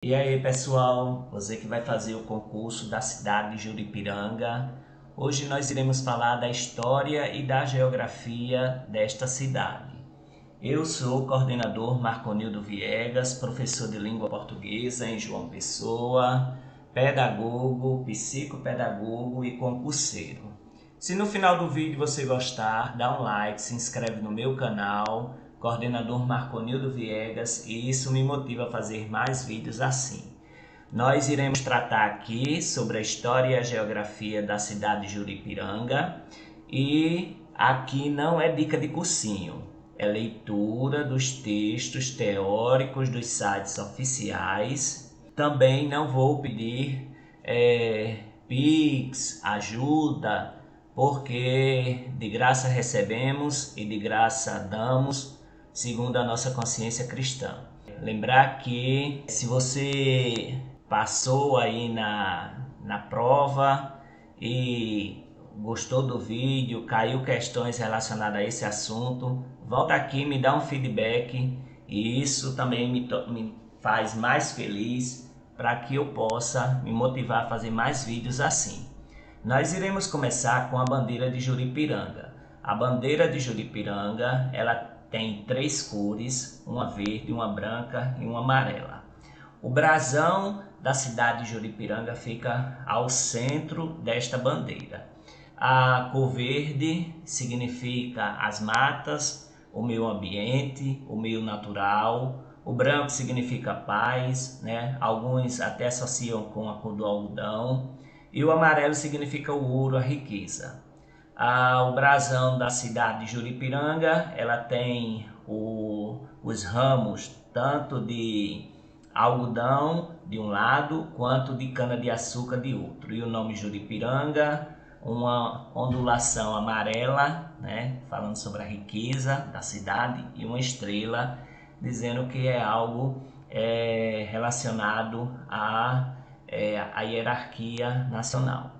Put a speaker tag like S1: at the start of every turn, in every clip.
S1: E aí, pessoal, você que vai fazer o concurso da cidade de Juripiranga, hoje nós iremos falar da história e da geografia desta cidade. Eu sou o coordenador Marconildo Viegas, professor de língua portuguesa em João Pessoa, pedagogo, psicopedagogo e concurseiro. Se no final do vídeo você gostar, dá um like, se inscreve no meu canal, coordenador Marconildo Viegas, e isso me motiva a fazer mais vídeos assim. Nós iremos tratar aqui sobre a história e a geografia da cidade de Juripiranga, e aqui não é dica de cursinho, é leitura dos textos teóricos dos sites oficiais. Também não vou pedir Pix, ajuda, porque de graça recebemos e de graça damos, segundo a nossa consciência cristã. Lembrar que se você passou aí na prova e gostou do vídeo, caiu questões relacionadas a esse assunto, volta aqui, me dá um feedback, e isso também me faz mais feliz para que eu possa me motivar a fazer mais vídeos assim. Nós iremos começar com a bandeira de Juripiranga. A bandeira de Juripiranga, ela tem três cores, uma verde, uma branca e uma amarela. O brasão da cidade de Juripiranga fica ao centro desta bandeira. A cor verde significa as matas, o meio ambiente, o meio natural. O branco significa paz, né? Alguns até associam com a cor do algodão. E o amarelo significa o ouro, a riqueza. O brasão da cidade de Juripiranga, ela tem os ramos tanto de algodão de um lado quanto de cana-de-açúcar de outro. E o nome Juripiranga, uma ondulação amarela, né, falando sobre a riqueza da cidade, e uma estrela dizendo que é algo relacionado à hierarquia nacional.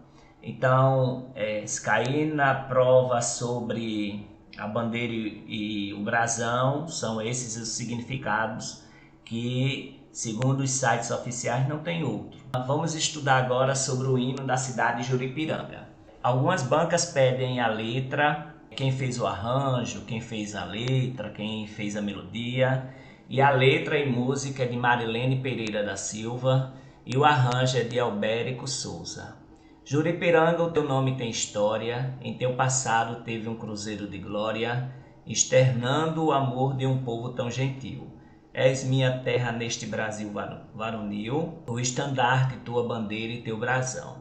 S1: Então, se cair na prova sobre a bandeira e o brasão, são esses os significados que, segundo os sites oficiais, não tem outro. Vamos estudar agora sobre o hino da cidade de Juripiranga. Algumas bancas pedem a letra, quem fez o arranjo, quem fez a letra, quem fez a melodia. E a letra e música é de Marilene Pereira da Silva e o arranjo é de Albérico Souza. Juripiranga, o teu nome tem história, em teu passado teve um cruzeiro de glória, externando o amor de um povo tão gentil. És minha terra neste Brasil varonil, o estandarte, tua bandeira e teu brasão.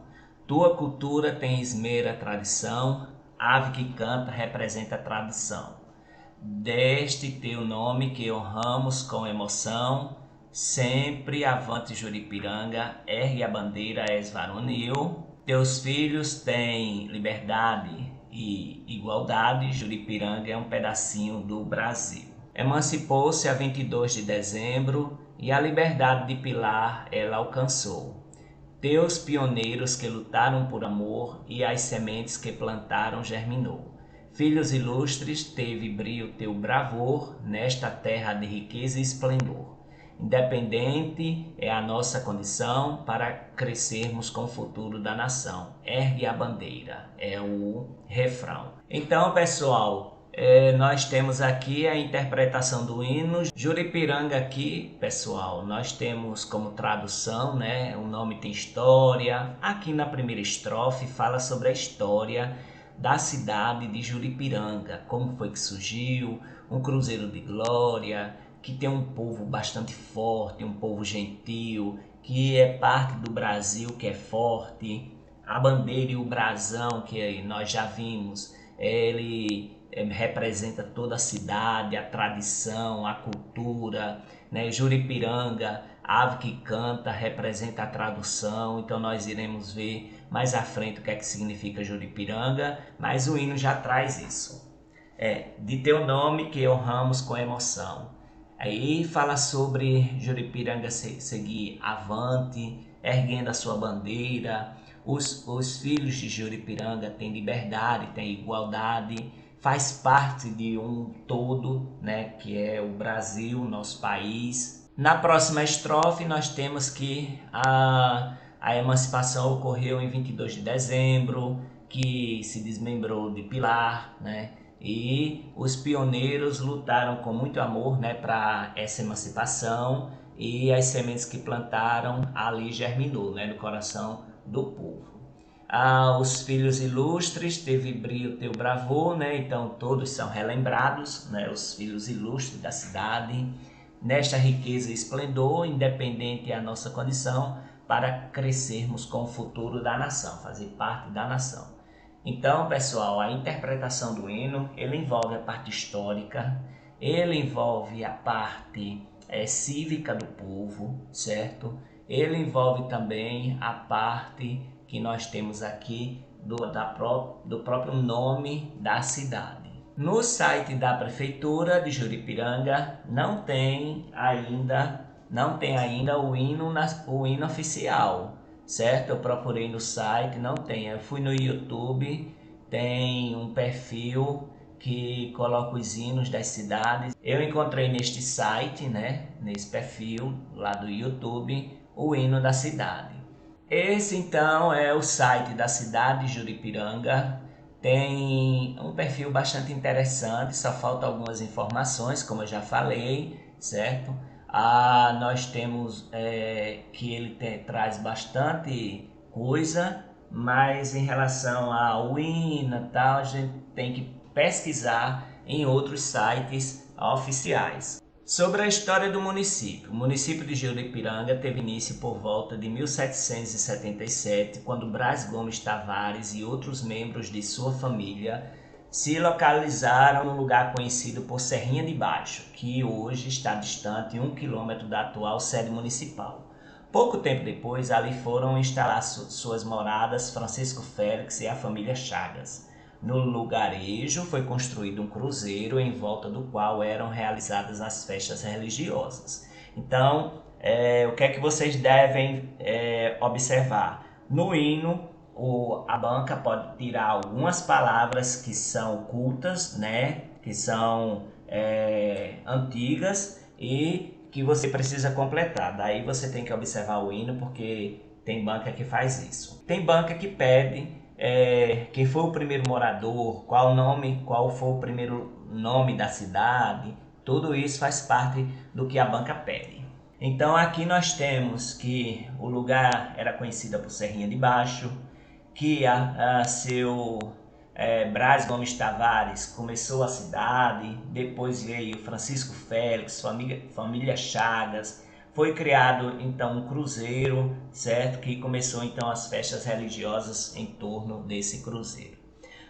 S1: Tua cultura tem esmera tradição, ave que canta representa a tradição. Deste teu nome que honramos com emoção, sempre avante Juripiranga, ergue a bandeira, és varonil. Teus filhos têm liberdade e igualdade, Juripiranga é um pedacinho do Brasil. Emancipou-se a 22 de dezembro e a liberdade de Pilar ela alcançou. Teus pioneiros que lutaram por amor e as sementes que plantaram germinou. Filhos ilustres, teve brio teu bravor nesta terra de riqueza e esplendor. Independente é a nossa condição para crescermos com o futuro da nação. Ergue a bandeira, é o refrão. Então, pessoal, nós temos aqui a interpretação do hino. Juripiranga aqui, pessoal, nós temos como tradução, né? O nome tem história. Aqui na primeira estrofe fala sobre a história da cidade de Juripiranga, como foi que surgiu, um cruzeiro de glória, que tem um povo bastante forte, um povo gentil, que é parte do Brasil, que é forte. A bandeira e o brasão, que nós já vimos, ele representa toda a cidade, a tradição, a cultura, né? Juripiranga, ave que canta, representa a tradução. Então nós iremos ver mais à frente o que é que significa Juripiranga, mas o hino já traz isso. De teu nome que honramos com emoção. Aí fala sobre Juripiranga seguir avante, erguendo a sua bandeira. Os filhos de Juripiranga têm liberdade, têm igualdade, faz parte de um todo, né, que é o Brasil, nosso país. Na próxima estrofe nós temos que a emancipação ocorreu em 22 de dezembro, que se desmembrou de Pilar, né? E os pioneiros lutaram com muito amor, né, para essa emancipação, e as sementes que plantaram ali germinou, né, no coração do povo. Os filhos ilustres, teve brio teu bravô, né? Então todos são relembrados, né? Os filhos ilustres da cidade, nesta riqueza e esplendor, independente a nossa condição, para crescermos com o futuro da nação, fazer parte da nação. Então, pessoal, a interpretação do hino, ele envolve a parte histórica, ele envolve a parte cívica do povo, certo? Ele envolve também a parte que nós temos aqui do próprio nome da cidade. No site da Prefeitura de Juripiranga não tem ainda o hino oficial, certo? Eu procurei no site, não tem. Eu fui no YouTube, tem um perfil que coloca os hinos das cidades. Eu encontrei neste site, né, nesse perfil lá do YouTube, o hino da cidade. Esse então é o site da cidade de Juripiranga. Tem um perfil bastante interessante, só faltam algumas informações, como eu já falei, certo? Nós temos que ele traz bastante coisa, mas em relação ao hino e tal, a gente tem que pesquisar em outros sites oficiais. Sobre a história do município. O município de Juripiranga teve início por volta de 1777, quando Brás Gomes Tavares e outros membros de sua família se localizaram num lugar conhecido por Serrinha de Baixo, que hoje está distante 1 quilômetro da atual sede municipal. Pouco tempo depois, ali foram instalar suas moradas Francisco Félix e a família Chagas. No lugarejo foi construído um cruzeiro em volta do qual eram realizadas as festas religiosas. Então, o que é que vocês devem observar? No hino, a banca pode tirar algumas palavras que são cultas, né? Que são antigas e que você precisa completar. Daí você tem que observar o hino, porque tem banca que faz isso. Tem banca que pede quem foi o primeiro morador, qual foi o primeiro nome da cidade, tudo isso faz parte do que a banca pede. Então aqui nós temos que o lugar era conhecido por Serrinha de Baixo, que seu Brás Gomes Tavares começou a cidade, depois veio Francisco Félix, família Chagas. Foi criado então um cruzeiro, certo? Que começou então as festas religiosas em torno desse cruzeiro.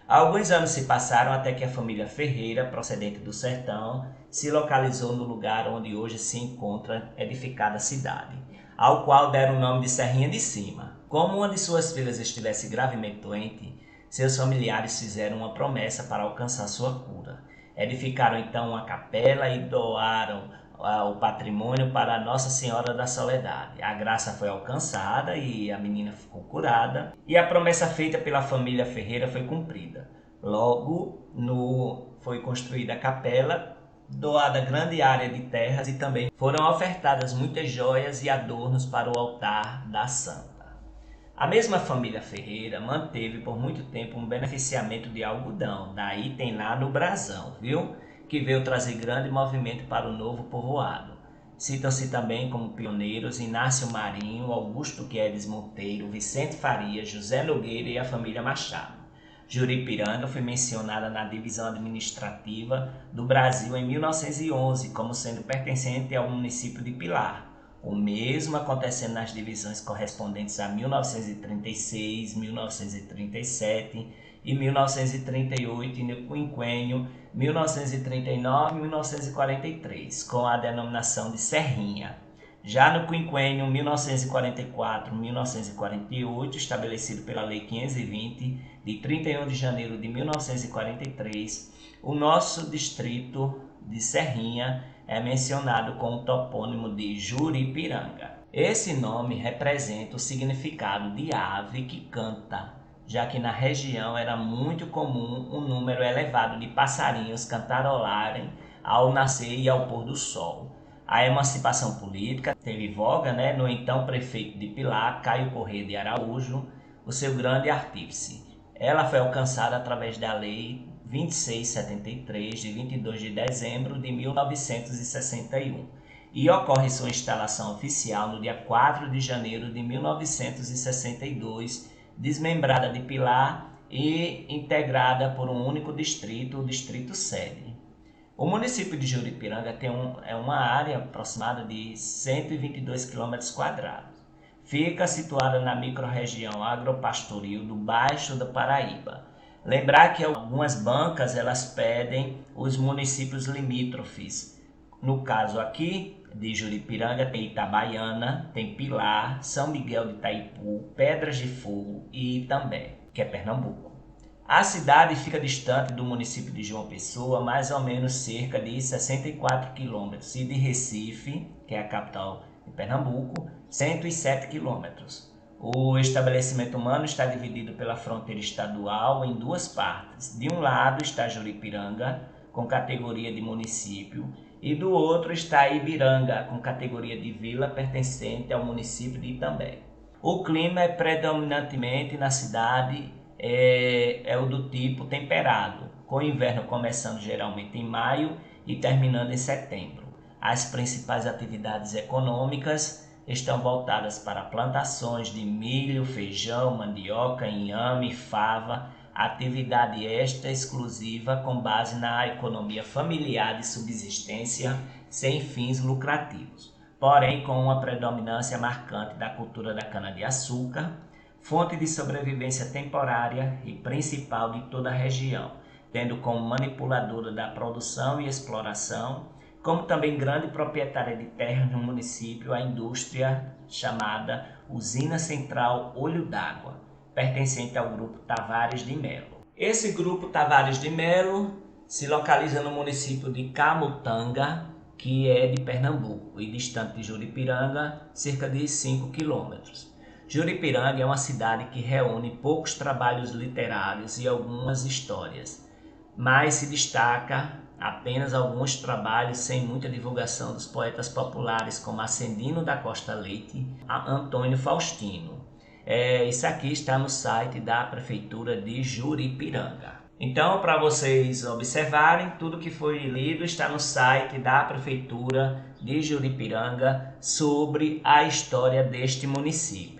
S1: Alguns anos se passaram até que a família Ferreira, procedente do sertão, se localizou no lugar onde hoje se encontra edificada a cidade, ao qual deram o nome de Serrinha de Cima. Como uma de suas filhas estivesse gravemente doente, seus familiares fizeram uma promessa para alcançar sua cura. Edificaram então uma capela e doaram o patrimônio para Nossa Senhora da Soledade. A graça foi alcançada e a menina ficou curada, e a promessa feita pela família Ferreira foi cumprida. Logo, foi construída a capela, doada grande área de terras, e também foram ofertadas muitas joias e adornos para o altar da santa. A mesma família Ferreira manteve por muito tempo um beneficiamento de algodão, daí tem lá no brasão, viu? Que veio trazer grande movimento para o novo povoado. Citam-se também como pioneiros Inácio Marinho, Augusto Guedes Monteiro, Vicente Faria, José Nogueira e a família Machado. Juripiranga foi mencionada na divisão administrativa do Brasil em 1911 como sendo pertencente ao município de Pilar. O mesmo acontecendo nas divisões correspondentes a 1936, 1937 e 1938 e no quinquênio 1939 e 1943, com a denominação de Serrinha. Já no quinquênio 1944-1948, estabelecido pela Lei 520, de 31 de janeiro de 1943, o nosso distrito de Serrinha é mencionado com o topônimo de Juripiranga. Esse nome representa o significado de ave que canta, já que na região era muito comum um número elevado de passarinhos cantarolarem ao nascer e ao pôr do sol. A emancipação política teve voga, né, no então prefeito de Pilar, Caio Corrêa de Araújo, o seu grande artífice. Ela foi alcançada através da Lei 2673, de 22 de dezembro de 1961, e ocorre sua instalação oficial no dia 4 de janeiro de 1962, desmembrada de Pilar e integrada por um único distrito, o Distrito Sede. O município de Juripiranga tem uma área aproximada de 122 km². Fica situada na microrregião agropastoril do Baixo da Paraíba. Lembrar que algumas bancas elas pedem os municípios limítrofes. No caso aqui de Juripiranga tem Itabaiana, tem Pilar, São Miguel de Itaipu, Pedras de Fogo e Itambé, que é Pernambuco. A cidade fica distante do município de João Pessoa, mais ou menos cerca de 64 km, e de Recife, que é a capital de Pernambuco, 107 km. O estabelecimento humano está dividido pela fronteira estadual em duas partes. De um lado está Juripiranga, com categoria de município, e do outro está Ibiranga, com categoria de vila pertencente ao município de Itambé. O clima é predominantemente na cidade é o do tipo temperado, com o inverno começando geralmente em maio e terminando em setembro. As principais atividades econômicas estão voltadas para plantações de milho, feijão, mandioca, inhame, fava, atividade esta exclusiva com base na economia familiar de subsistência sem fins lucrativos, porém com uma predominância marcante da cultura da cana-de-açúcar, fonte de sobrevivência temporária e principal de toda a região, tendo como manipuladora da produção e exploração, como também grande proprietária de terras no município, a indústria chamada Usina Central Olho d'Água, pertencente ao grupo Tavares de Melo. Esse grupo Tavares de Melo se localiza no município de Camutanga, que é de Pernambuco, e distante de Juripiranga, cerca de 5 quilômetros. Juripiranga é uma cidade que reúne poucos trabalhos literários e algumas histórias, mas se destaca apenas alguns trabalhos sem muita divulgação dos poetas populares como Ascendino da Costa Leite, Antônio Faustino. Isso aqui está no site da Prefeitura de Juripiranga. Então, para vocês observarem, tudo que foi lido está no site da Prefeitura de Juripiranga sobre a história deste município.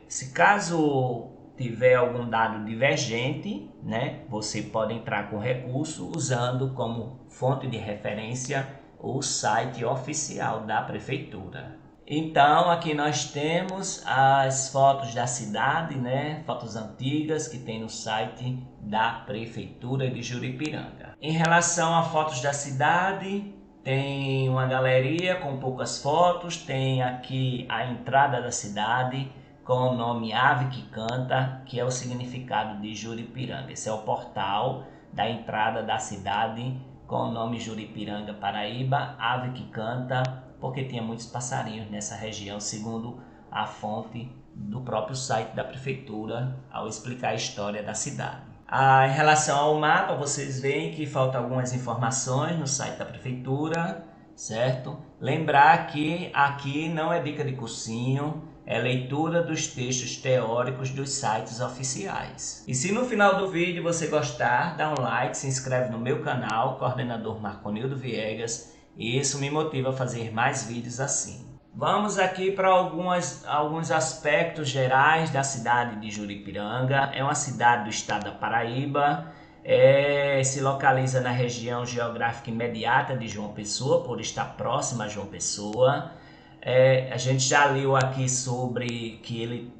S1: Se caso tiver algum dado divergente, né, você pode entrar com recurso usando como fonte de referência o site oficial da Prefeitura. Então aqui nós temos as fotos da cidade, né, fotos antigas que tem no site da Prefeitura de Juripiranga. Em relação a fotos da cidade, tem uma galeria com poucas fotos, tem aqui a entrada da cidade com o nome Ave que Canta, que é o significado de Juripiranga. Esse é o portal da entrada da cidade com o nome Juripiranga, Paraíba, Ave que Canta, porque tinha muitos passarinhos nessa região, segundo a fonte do próprio site da Prefeitura, ao explicar a história da cidade. Em relação ao mapa, vocês veem que faltam algumas informações no site da Prefeitura, certo? Lembrar que aqui não é dica de cursinho, é leitura dos textos teóricos dos sites oficiais. E se no final do vídeo você gostar, dá um like, se inscreve no meu canal, Coordenador Marconildo Viegas, e isso me motiva a fazer mais vídeos assim. Vamos aqui para alguns aspectos gerais da cidade de Juripiranga. É uma cidade do estado da Paraíba, se localiza na região geográfica imediata de João Pessoa, por estar próxima a João Pessoa. A gente já leu aqui sobre que ele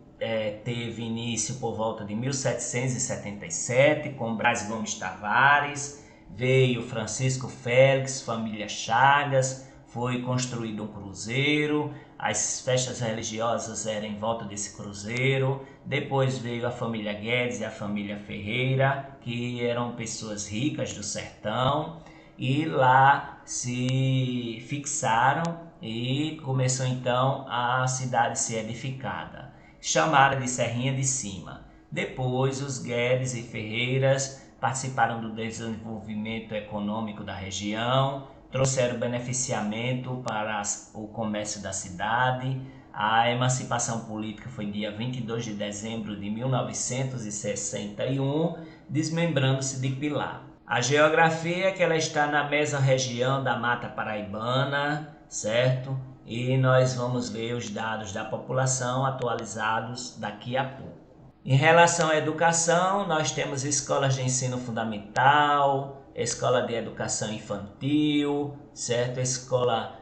S1: teve início por volta de 1777, com Braz Gomes Tavares, veio Francisco Félix, família Chagas, foi construído um cruzeiro, as festas religiosas eram em volta desse cruzeiro, depois veio a família Guedes e a família Ferreira, que eram pessoas ricas do sertão, e lá se fixaram e começou então a cidade ser edificada, chamada de Serrinha de Cima. Depois os Guedes e Ferreiras participaram do desenvolvimento econômico da região, trouxeram beneficiamento para o comércio da cidade. A emancipação política foi dia 22 de dezembro de 1961, desmembrando-se de Pilar. A geografia é que ela está na mesorregião da Mata Paraibana, certo? E nós vamos ver os dados da população atualizados daqui a pouco. Em relação à educação, nós temos escolas de ensino fundamental, escola de educação infantil, certo? Escola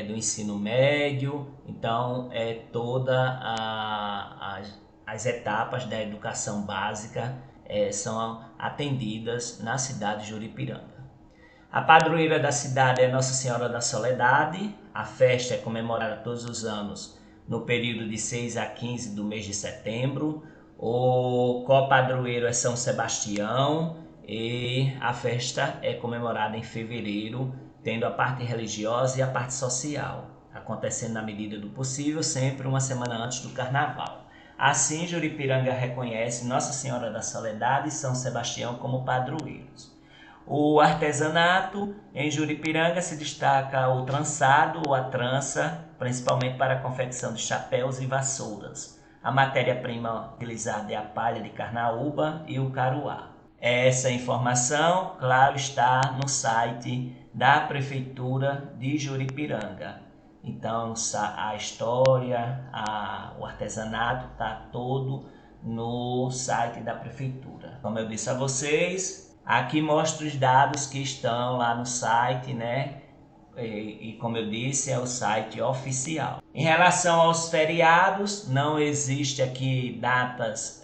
S1: do ensino médio. Então, todas as etapas da educação básica são atendidas na cidade de Juripiranga. A padroeira da cidade é Nossa Senhora da Soledade. A festa é comemorada todos os anos no período de 6 a 15 do mês de setembro. O copadroeiro é São Sebastião e a festa é comemorada em fevereiro, tendo a parte religiosa e a parte social, acontecendo na medida do possível, sempre uma semana antes do carnaval. Assim, Juripiranga reconhece Nossa Senhora da Soledade e São Sebastião como padroeiros. O artesanato em Juripiranga se destaca o trançado ou a trança, principalmente para a confecção de chapéus e vassouras. A matéria-prima utilizada é a palha de carnaúba e o caruá. Essa informação, claro, está no site da Prefeitura de Juripiranga. Então, a história, o artesanato está todo no site da Prefeitura. Como eu disse a vocês, aqui mostro os dados que estão lá no site, né? E como eu disse, é o site oficial. Em relação aos feriados, não existe aqui datas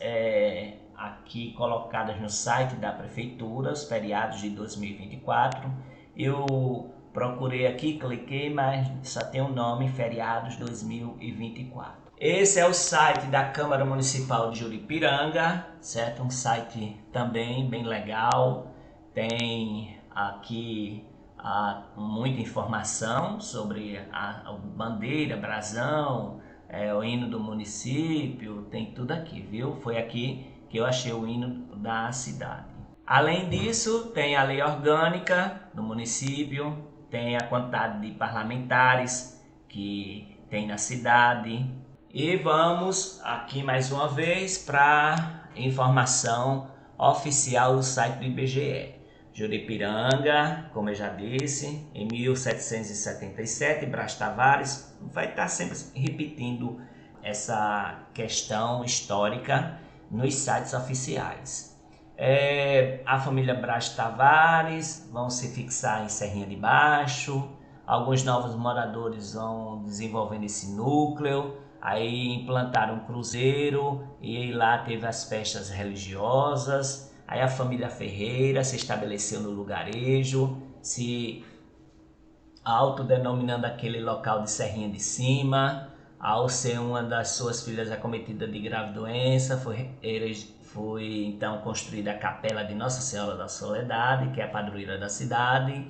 S1: aqui colocadas no site da Prefeitura, os feriados de 2024. Eu procurei aqui, cliquei, mas só tem o nome Feriados 2024. Esse é o site da Câmara Municipal de Juripiranga, certo? Um site também bem legal. Tem aqui muita informação sobre a bandeira, brasão, o hino do município, tem tudo aqui, viu? Foi aqui que eu achei o hino da cidade. Além disso, tem a lei orgânica do município, tem a quantidade de parlamentares que tem na cidade. E vamos aqui mais uma vez para informação oficial do site do IBGE. Juripiranga, como eu já disse, em 1777, Brás Tavares vai estar sempre repetindo essa questão histórica nos sites oficiais. A família Brás Tavares vão se fixar em Serrinha de Baixo, alguns novos moradores vão desenvolvendo esse núcleo, aí implantaram um cruzeiro e lá teve as festas religiosas. Aí a família Ferreira se estabeleceu no lugarejo, se autodenominando aquele local de Serrinha de Cima. Ao ser uma das suas filhas acometida de grave doença, foi então construída a capela de Nossa Senhora da Soledade, que é a padroeira da cidade.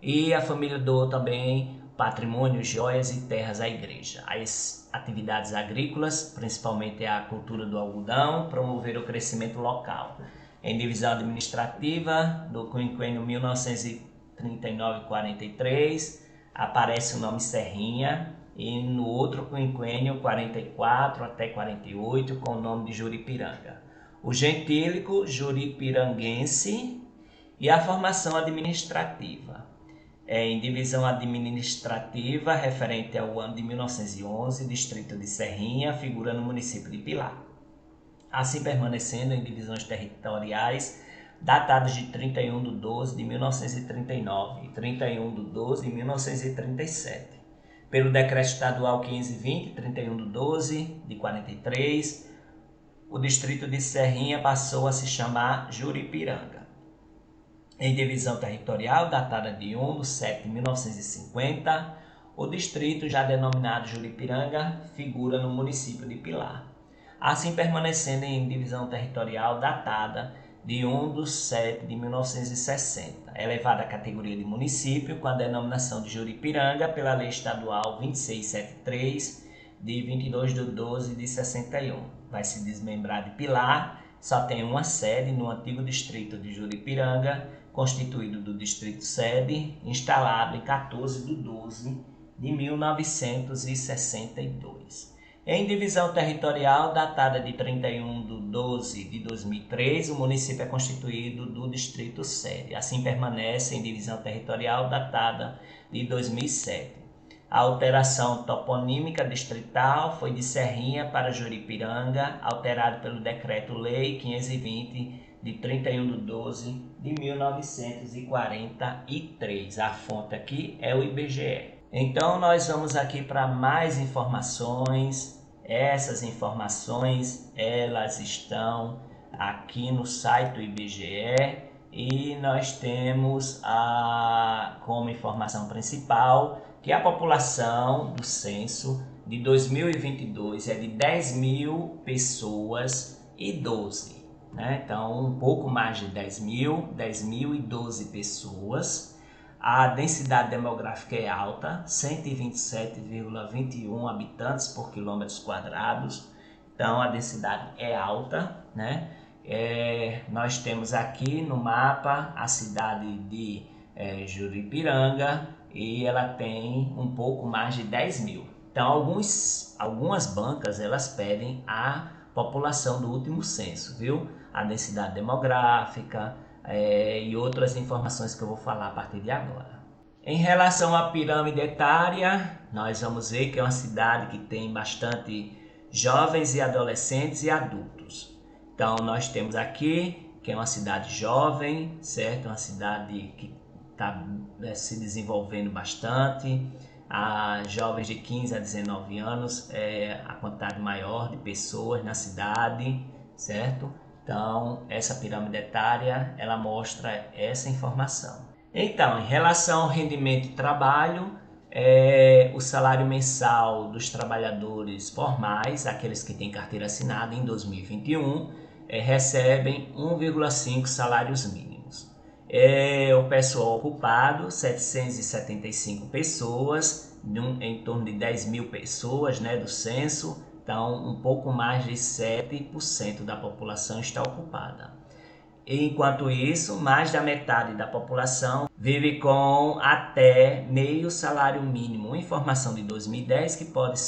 S1: E a família doou também patrimônio, joias e terras à igreja. As atividades agrícolas, principalmente a cultura do algodão, promoveram o crescimento local. Em divisão administrativa do quinquênio 1939-43, aparece o nome Serrinha, e no outro quinquênio 44 até 48 com o nome de Juripiranga. O gentílico juripiranguense e a formação administrativa. Em divisão administrativa referente ao ano de 1911, distrito de Serrinha figura no município de Pilar. Assim permanecendo em divisões territoriais datadas de 31 de 12 de 1939 e 31 de 12 de 1937. Pelo Decreto Estadual 1520, 31 de 12 de 43, o distrito de Serrinha passou a se chamar Juripiranga. Em divisão territorial datada de 1 de 7 de 1950, o distrito já denominado Juripiranga figura no município de Pilar. Assim permanecendo em divisão territorial datada de 1 de 7 de 1960, elevada à categoria de município com a denominação de Juripiranga pela Lei Estadual 2673 de 22 de 12 de 61. Vai se desmembrar de Pilar, só tem uma sede no antigo distrito de Juripiranga, constituído do Distrito Sede, instalado em 14/12/1962. Em divisão territorial, datada de 31/12/2003, o município é constituído do Distrito Sede. Assim permanece em divisão territorial, datada de 2007. A alteração toponímica distrital foi de Serrinha para Juripiranga, alterado pelo Decreto-Lei 520, de 31/12/1943. A fonte aqui é o IBGE. Então, nós vamos aqui para mais informações. Essas informações, elas estão aqui no site do IBGE e nós temos como informação principal que a população do censo de 2022 é de 10.000 pessoas e 12, né? Então, um pouco mais de 10.012 pessoas. A densidade demográfica é alta, 127,21 habitantes por quilômetros quadrados. Então, a densidade é alta, né? Nós temos aqui no mapa a cidade de Juripiranga e ela tem um pouco mais de 10.000. Então, algumas bancas elas pedem a população do último censo, viu? A densidade demográfica e outras informações que eu vou falar a partir de agora. Em relação à pirâmide etária, nós vamos ver que é uma cidade que tem bastante jovens e adolescentes e adultos. Então, nós temos aqui que é uma cidade jovem, certo? Uma cidade que está se desenvolvendo bastante. Jovens de 15 a 19 anos é a quantidade maior de pessoas na cidade, certo? Então, essa pirâmide etária, ela mostra essa informação. Então, em relação ao rendimento de trabalho, o salário mensal dos trabalhadores formais, aqueles que têm carteira assinada em 2021, recebem 1,5 salários mínimos. O pessoal ocupado, 775 pessoas, em torno de 10.000 pessoas, né, do censo. Então, um pouco mais de 7% da população está ocupada. Enquanto isso, mais da metade da população vive com até meio salário mínimo. Uma informação de 2010 que pode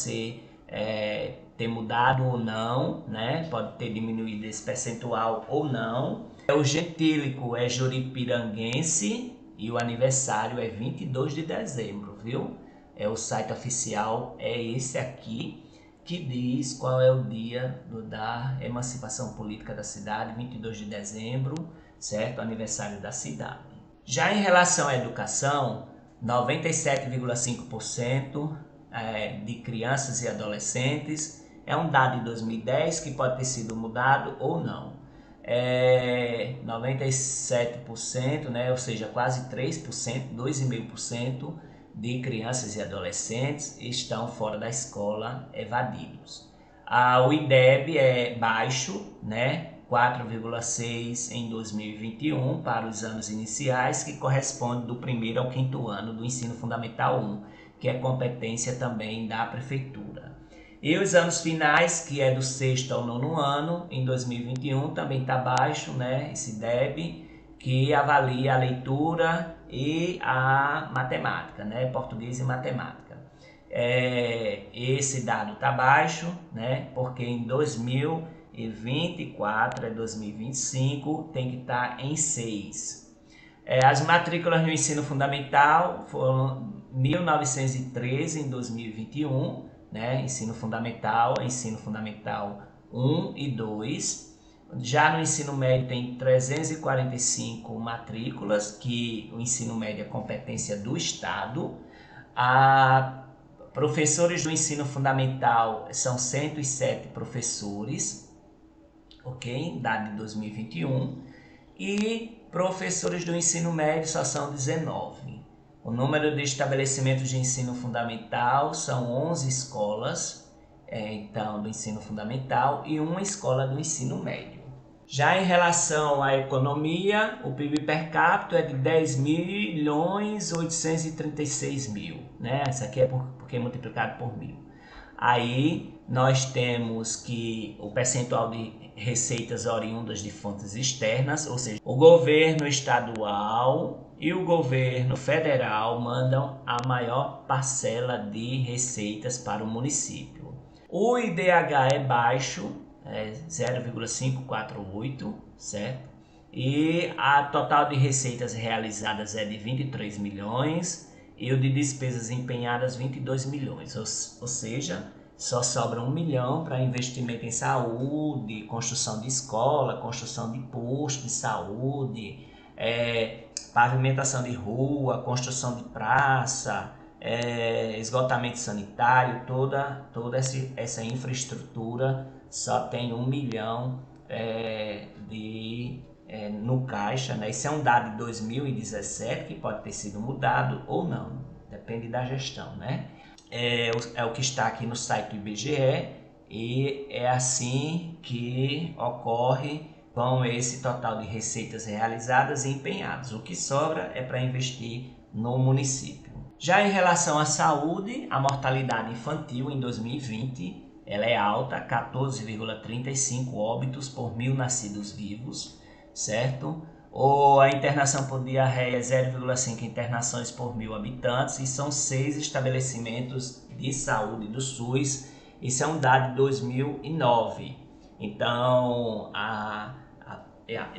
S1: ter mudado ou não, né? Pode ter diminuído esse percentual ou não. O gentílico é juripiranguense e o aniversário é 22 de dezembro, viu? O site oficial é esse aqui, que diz qual é o dia da emancipação política da cidade, 22 de dezembro, certo? Aniversário da cidade. Já em relação à educação, 97,5% de crianças e adolescentes, é um dado de 2010 que pode ter sido mudado ou não. 97%, né? Ou seja, quase 3%, 2,5%, de crianças e adolescentes estão fora da escola evadidos. O IDEB é baixo, né? 4,6 em 2021 para os anos iniciais, que corresponde do primeiro ao quinto ano do ensino fundamental 1, que é competência também da prefeitura. E os anos finais, que é do sexto ao nono ano, em 2021 também está baixo, né? Esse IDEB, que avalia a leitura e a matemática, né? Português e matemática. Esse dado está baixo, né? Porque em 2024 2025 tem que estar em 6. As matrículas no ensino fundamental foram 1.913 em 2021, né? Ensino fundamental 1 e 2. Já no ensino médio tem 345 matrículas, que o ensino médio é competência do Estado. Professores do ensino fundamental são 107 professores, ok? Dado de 2021. E professores do ensino médio só são 19. O número de estabelecimentos de ensino fundamental são 11 escolas, então, do ensino fundamental e uma escola do ensino médio. Já em relação à economia, o PIB per capita é de 10.836.000, né? Isso aqui é porque é multiplicado por 1.000. Aí nós temos que o percentual de receitas oriundas de fontes externas, ou seja, o governo estadual e o governo federal mandam a maior parcela de receitas para o município. O IDH é baixo, é 0,548, certo? E a total de receitas realizadas é de 23 milhões e o de despesas empenhadas 22 milhões, ou seja, só sobra 1 milhão para investimento em saúde, construção de escola, construção de posto de saúde, pavimentação de rua, construção de praça, esgotamento sanitário, toda essa infraestrutura só tem 1 milhão no caixa, né? Isso é um dado de 2017 que pode ter sido mudado ou não, depende da gestão, né? É o que está aqui no site do IBGE e é assim que ocorre com esse total de receitas realizadas e empenhadas. O que sobra é para investir no município. Já em relação à saúde, a mortalidade infantil em 2020 ela é alta, 14,35 óbitos por 1.000 nascidos vivos, certo? Ou a internação por diarreia é 0,5 internações por 1.000 habitantes e são 6 estabelecimentos de saúde do SUS. Isso é um dado de 2009. Então,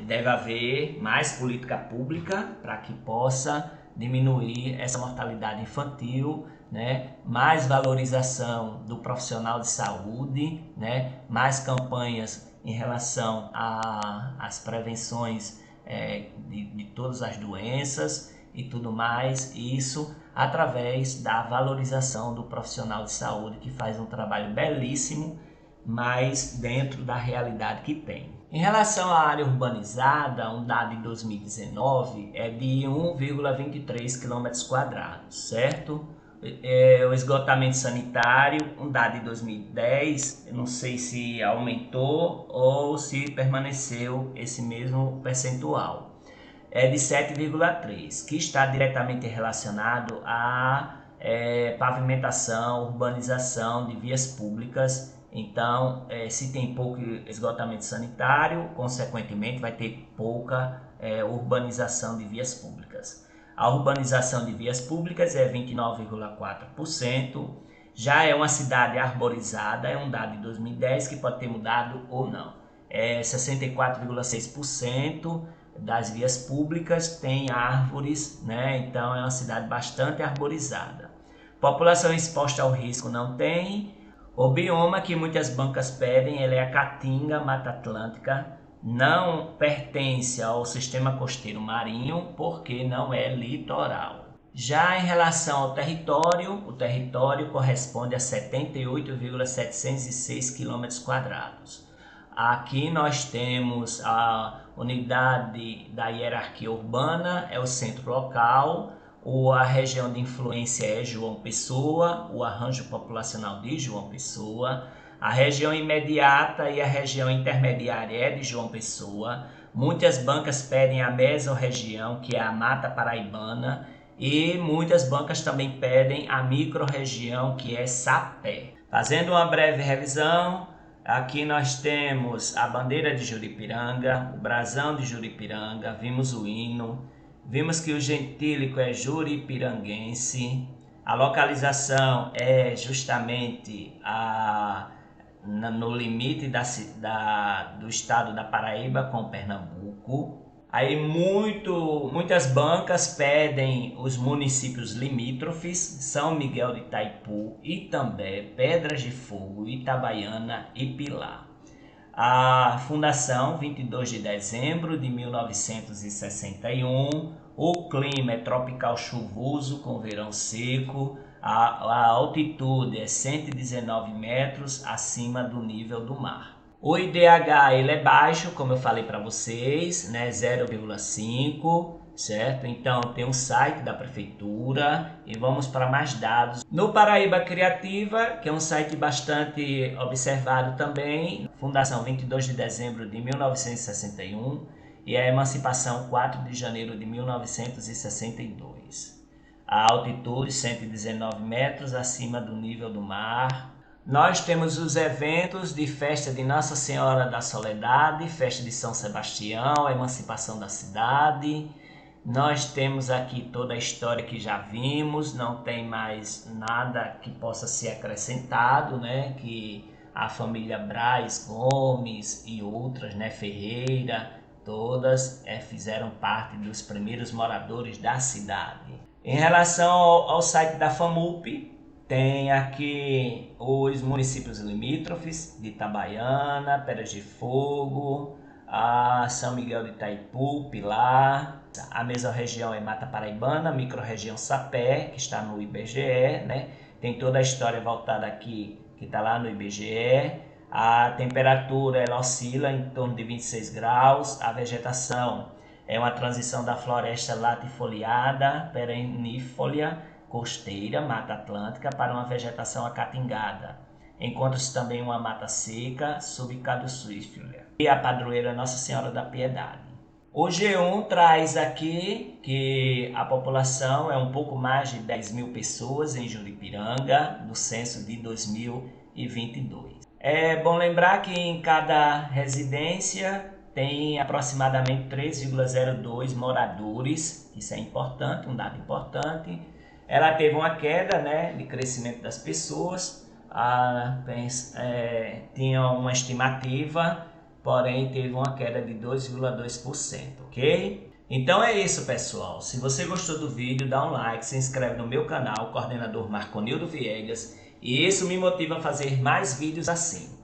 S1: deve haver mais política pública para que possa diminuir essa mortalidade infantil, né? Mais valorização do profissional de saúde, né? Mais campanhas em relação às prevenções de todas as doenças e tudo mais, isso através da valorização do profissional de saúde que faz um trabalho belíssimo, mas dentro da realidade que tem. Em relação à área urbanizada, um dado de 2019 é de 1,23 km², certo? O esgotamento sanitário, um dado de 2010, eu não sei se aumentou ou se permaneceu esse mesmo percentual, é de 7,3, que está diretamente relacionado à pavimentação, urbanização de vias públicas. Então, se tem pouco esgotamento sanitário, consequentemente vai ter pouca urbanização de vias públicas. A urbanização de vias públicas é 29,4%. Já é uma cidade arborizada, é um dado de 2010 que pode ter mudado ou não. 64,6% das vias públicas tem árvores, né? Então é uma cidade bastante arborizada. População exposta ao risco não tem. O bioma que muitas bancas pedem ele é a Caatinga, Mata Atlântica. Não pertence ao sistema costeiro marinho porque não é litoral. Já em relação ao território, o território corresponde a 78,706 km². Aqui nós temos a unidade da hierarquia urbana, é o centro local, a região de influência é João Pessoa, o arranjo populacional de João Pessoa, a região imediata e a região intermediária é de João Pessoa. Muitas bancas pedem a mesorregião, que é a Mata Paraibana, e muitas bancas também pedem a microrregião, que é Sapé. Fazendo uma breve revisão, aqui nós temos a bandeira de Juripiranga, o brasão de Juripiranga, vimos o hino, vimos que o gentílico é juripiranguense, a localização é justamente no limite do estado da Paraíba com Pernambuco. Aí muitas bancas pedem os municípios limítrofes, São Miguel de Itaipu, Itambé, Pedras de Fogo, Itabaiana e Pilar. A fundação, 22 de dezembro de 1961, o clima é tropical chuvoso com verão seco, a altitude é 119 metros acima do nível do mar. O IDH ele é baixo, como eu falei para vocês, né, 0,5, certo? Então tem um site da prefeitura e vamos para mais dados. No Paraíba Criativa, que é um site bastante observado também, fundação 22 de dezembro de 1961 e a emancipação 4 de janeiro de 1962. A altitude 119 metros acima do nível do mar. Nós temos os eventos de festa de Nossa Senhora da Soledade, festa de São Sebastião, emancipação da cidade. Nós temos aqui toda a história que já vimos, não tem mais nada que possa ser acrescentado, né? Que a família Braz Gomes e outras, né, Ferreira, todas fizeram parte dos primeiros moradores da cidade. Em relação ao site da FAMUP, tem aqui os municípios limítrofes de Itabaiana, Pedras de Fogo, a São Miguel de Itaipu, Pilar. A mesma região é Mata Paraibana, microrregião Sapé, que está no IBGE, né? Tem toda a história voltada aqui, que está lá no IBGE. A temperatura ela oscila em torno de 26 graus. A vegetação é uma transição da floresta latifoliada, perennífolia, costeira, Mata Atlântica, para uma vegetação acatingada. Encontra-se também uma mata seca, subcaducífera. E a padroeira Nossa Senhora da Piedade. O G1 traz aqui que a população é um pouco mais de 10 mil pessoas em Juripiranga, no censo de 2022. É bom lembrar que em cada residência tem aproximadamente 3,02 moradores, isso é importante, um dado importante. Ela teve uma queda, né, de crescimento das pessoas, tinha uma estimativa, porém teve uma queda de 2,2%, ok? Então é isso, pessoal. Se você gostou do vídeo, dá um like, se inscreve no meu canal, Coordenador Marconildo Viegas, e isso me motiva a fazer mais vídeos assim.